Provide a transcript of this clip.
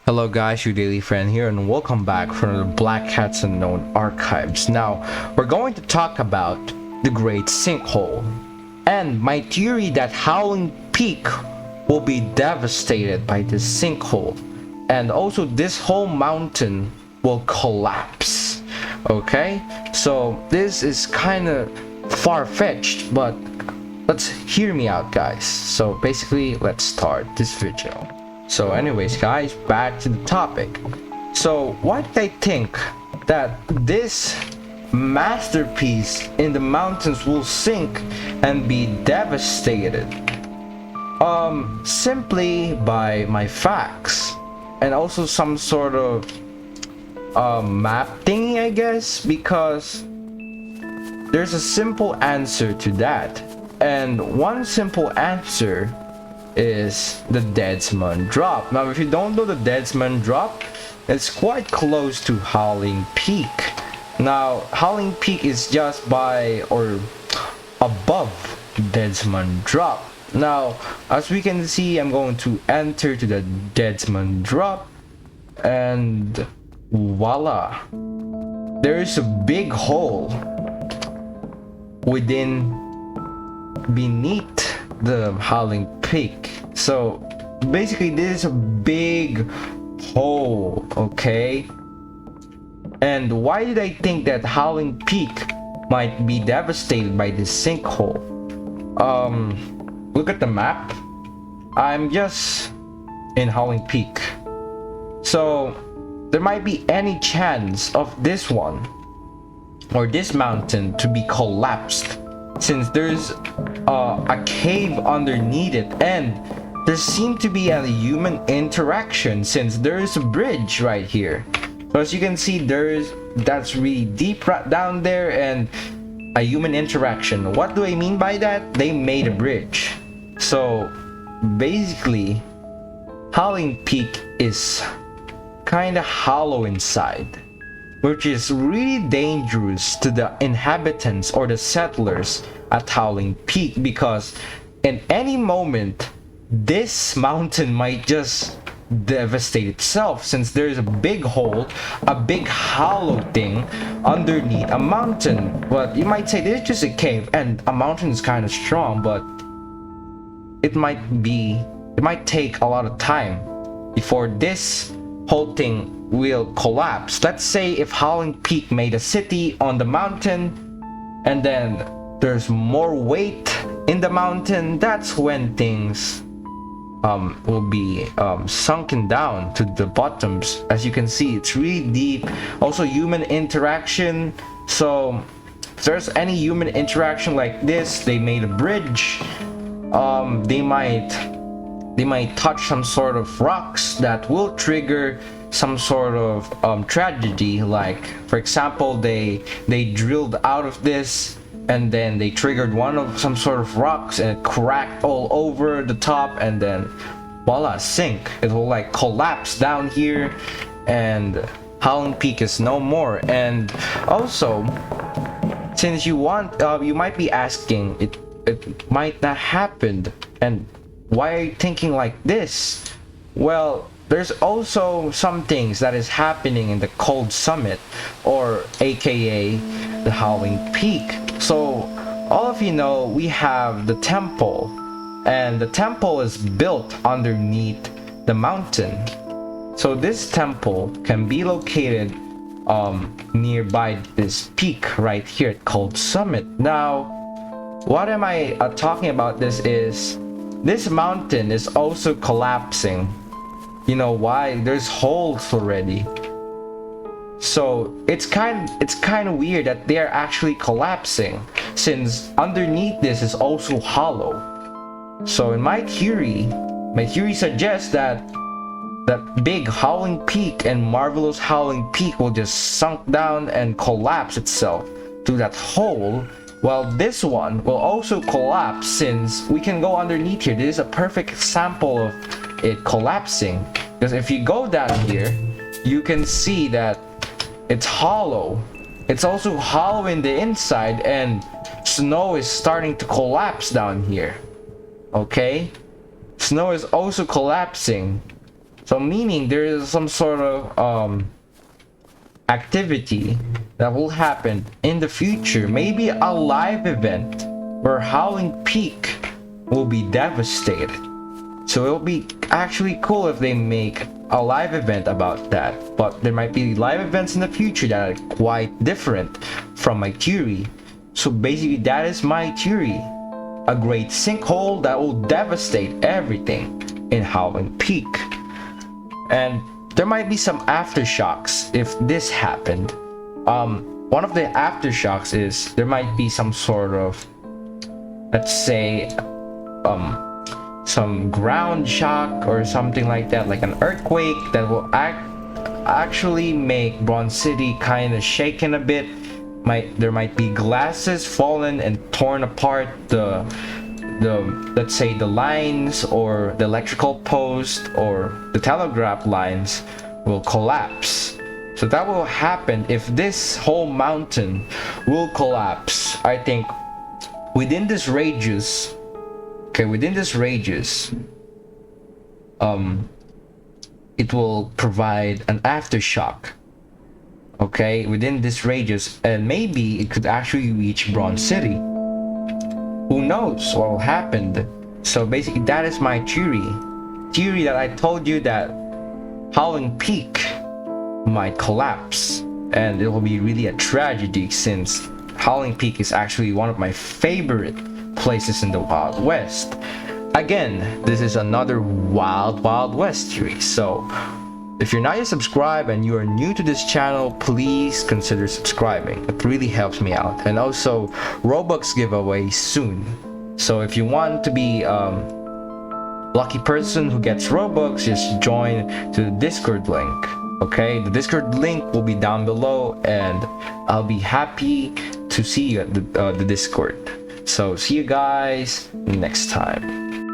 Hello guys, your daily friend here, and welcome back from the Black Cats Unknown Archives. Now, we're going to talk about the Great Sinkhole, and my theory that Howling Peak will be devastated by this sinkhole, and also this whole mountain will collapse. Okay, so this is kind of far-fetched, but let's hear me out, guys. So basically, let's start this video. So anyways guys, back to the topic. So why did I think that this masterpiece in the mountains will sink and be devastated? Simply by my facts and also some sort of map thingy, I guess, because there's a simple answer to that, and one simple answer is the Deadsman Drop. Now, if you don't know the Deadsman Drop, it's quite close to Howling Peak. Now, Howling Peak is just by or above Deadsman Drop. Now, as we can see, I'm going to enter to the Deadsman Drop, and voila, there is a big hole beneath the Howling Peak. So basically this is a big hole, okay? And why did I think that Howling Peak might be devastated by this sinkhole? Look at the map. I'm just in Howling Peak, so there might be any chance of this one or this mountain to be collapsed, since there's a cave underneath it, and there seemed to be a human interaction since there is a bridge right here. So as you can see, that's really deep right down there, and a human interaction. What do I mean by that? They made a bridge. So basically, Howling Peak is kind of hollow inside, which is really dangerous to the inhabitants or the settlers at Howling Peak, because in any moment this mountain might just devastate itself, since there's a big hole, a big hollow thing underneath a mountain. But you might say this is just a cave, and a mountain is kind of strong, but it might take a lot of time before this whole thing will collapse. Let's say if Howling Peak made a city on the mountain, and then there's more weight in the mountain, that's when things will be sunken down to the bottoms. As you can see, it's really deep. Also human interaction, so if there's any human interaction like this, they made a bridge. They might touch some sort of rocks that will trigger some sort of tragedy. Like, for example, they drilled out of this, and then they triggered some sort of rocks, and it cracked all over the top, and then voila, sink. It will like collapse down here, and Howling Peak is no more. And also, since you might be asking, it might not happen, and why are you thinking like this? Well, there's also some things that is happening in the cold summit, or aka the Howling Peak. So all of you know, we have the temple, and the temple is built underneath the mountain. So this temple can be located nearby this peak right here called summit. Now, what am I talking about? This is this mountain is also collapsing. You know why? There's holes already. So it's kind of weird that they are actually collapsing, since underneath this is also hollow. So in my theory suggests that that big Howling Peak and marvelous Howling Peak will just sunk down and collapse itself to that hole, while this one will also collapse, since we can go underneath here. This is a perfect example of it collapsing, because if you go down here, you can see that it's hollow. It's also hollow in the inside, and snow is starting to collapse down here. Okay, snow is also collapsing. So meaning there is some sort of activity that will happen in the future, maybe a live event where Howling Peak will be devastated. So it'll be actually cool if they make a live event about that, but there might be live events in the future that are quite different from my theory. So basically that is my theory: a great sinkhole that will devastate everything in Howling Peak. And there might be some aftershocks if this happened. One of the aftershocks is there might be some sort of, let's say, some ground shock or something like that, like an earthquake that will actually make Bronze City kind of shaken a bit. There might be glasses fallen and torn apart. The let's say the lines or the electrical post or the telegraph lines will collapse. So that will happen if this whole mountain will collapse. I think within this radius, it will provide an aftershock. Okay, within this radius, and maybe it could actually reach Bronze City. Who knows what will happen? So basically that is my theory that I told you, that Howling Peak might collapse, and it will be really a tragedy, since Howling Peak is actually one of my favorite places in the Wild West. Again, this is another Wild West theory. So if you're not yet subscribed and you are new to this channel, please consider subscribing. It really helps me out. And also Robux giveaway soon. So if you want to be lucky person who gets Robux, just join to the Discord link. Okay, the Discord link will be down below, and I'll be happy to see you at the Discord. So see you guys next time.